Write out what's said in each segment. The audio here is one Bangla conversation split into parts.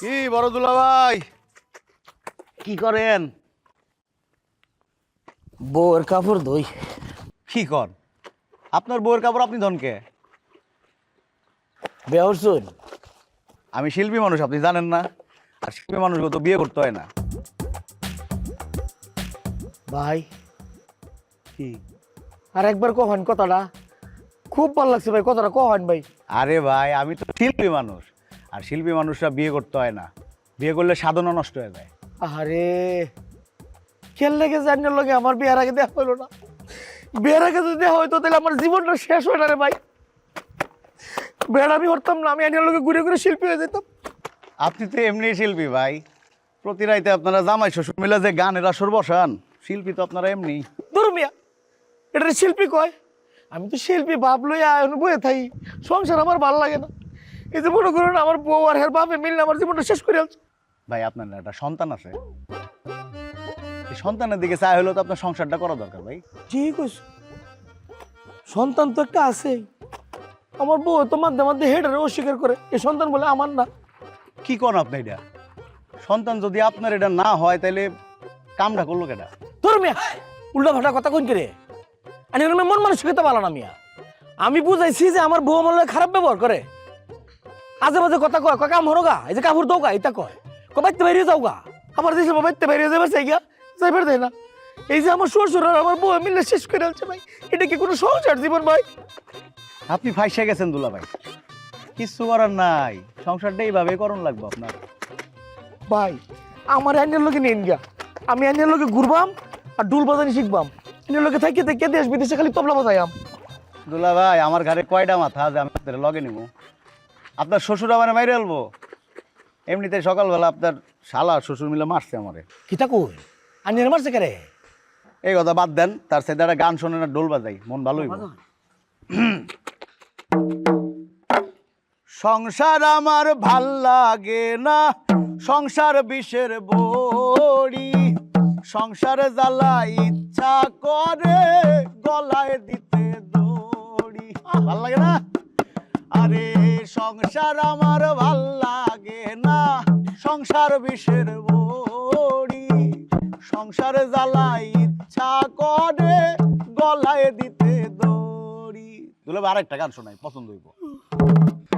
কি বড় দুলা ভাই কি করেন? বউয়ের কাপড় ধুই। কি কর? আপনার বউয়ের কাপড় আপনি ধনকে? বেহরসুন আমি শিল্পী মানুষ, আপনি জানেন না? আর শিল্পী মানুষকে তো বিয়ে করতে হয় না। ভাই, কি? আর একবার কহেন কথাটা, খুব ভালো লাগছে ভাই, কথাটা কহেন ভাই। আরে ভাই, আমি তো শিল্পী মানুষ, আর শিল্পী মানুষরা বিয়ে করতে হয় না। বিয়ে করলে সাধনা নষ্ট হয়ে যায়। আরে খেল লেগে জানার লগে আমার বিয়ের আগে দেখা হইলো না। বিয়ের আগে যদি দেখা হইতো তাহলে আমার জীবনটা শেষ হয় না রে ভাই। বিয়ের আমি করতাম না, আমি আইনের লগে ঘুরে ঘুরে শিল্পী হয়ে যেতাম। আপনি তো এমনি শিল্পী ভাই, প্রতি রাইতে আপনারা জামাই শ্বশুর মিলে যে গানের আসর বসান, শিল্পী তো আপনারা এমনি। ধরো মিয়া, এটা শিল্পী কয়? আমি তো শিল্পী ভাব লইয়া বয়ে থাই, সংসার আমার ভালো লাগে না। এই যে মনে করুন আমার বউ আর হের বাপে মিললে আমার জীবনটা শেষ করে আলছে। ভাই আপনার না একটা সন্তান আছে, এই সন্তানের দিকে চাই হলেও তো আপনার সংসারটা করা দরকার ভাই। ঠিক আছে, সন্তান তো একটা আছেই। আমার বউ তো মাঝে মাঝে হেডারে অস্বীকার করে, এই সন্তান বলে আমার না। কি করেন আপনি? এটা সন্তান যদি আপনার এটা না হয় তাহলে কামটা করলো কেটা? ধরো মিয়া, উল্টা ভাটা কথা কইন করে আমি মন মানসিকতা ভালো না মিয়া। আমি বুঝাইছি যে আমার বউ আমার লগে খারাপ ব্যবহার করে, আজে বাজে কথা কয়, কয় কাম হরো গা, এই যে কাপড় দৌ গা, এটা কয় বাইতে বেরিয়ে যাও গা। আমার দেশে বাইতে বেরিয়ে যাবে চাই গিয়া, যাইবার দেয় না। এই যে আমার শ্বশুর আর আমার বউ মিলে শেষ করে আলছে ভাই। এটা কি কোনো সংসার জীবন ভাই? আপনি ফাইসে গেছেন দুলা ভাই, কিচ্ছু করার নাই, সংসারটা এইভাবে করণ লাগবে আপনার। ভাই আমার আইনের লোকে নিন গিয়া, আমি আইনের লোকে ঘুরবাম আর ডুল বাজানি শিখবাম। আইনের লোকে থাকি থেকে দেশ বিদেশে খালি তবলা বাজাইয়াম। দুলা ভাই, আমার ঘরে কয়টা মাথা যে আমি আপনার লগে নিব? আপনার শ্বশুর আমার মাইরে আলবো? এমনিতে সকালবেলা আপনার শালা শ্বশুর মিলে মারছে আমারে। কিতা কই আইনের মারছে কে রে? এই কথা বাদ দেন, তার সাথে একটা গান শোনেন আর ডোল বাজাই, মন ভালো হইব। সংসার আমার ভাল লাগে না, সংসার বিষের বড়ি, সংসার জ্বালা ইচ্ছা করে গলায় দিতে দড়ি। ভাল লাগে না? আরে সংসার আমার ভাল লাগে না, সংসার বিষের বড়ি, সংসার জ্বালা ইচ্ছা করে গলায় দিতে দড়ি। দুলা ভাই, আরেকটা গান শোনাই, পছন্দ হইব।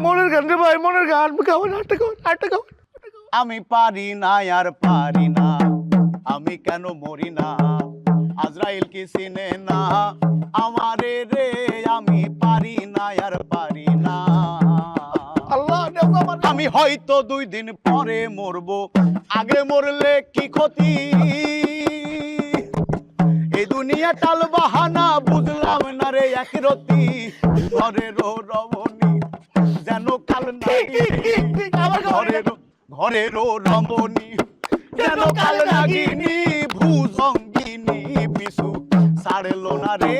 মনের গান রে ভাই, মনের গান গাওয়ান, আটটা গাওয়ান, আটটা গাওয়ান। আমি পারি না আর পারি না, আমি কেন মরি না, আজরাইল কি চিনে না আমারে রে, আমি পারি না আর পারি না। আল্লাহ দেও আমার। আমি হয়তো 2 দিন পরে মরবো, আগে মরলে কি ক্ষতি, এই দুনিয়া টাল বাহানা বুঝলাম না রে একরতি, ঘরেরও রমণী যেন কাল নাগিনী, ঘরেরও রমণী যেন কাল নাগিনী, ভুজঙ্গিনী পিছু ছাড়লো না রে।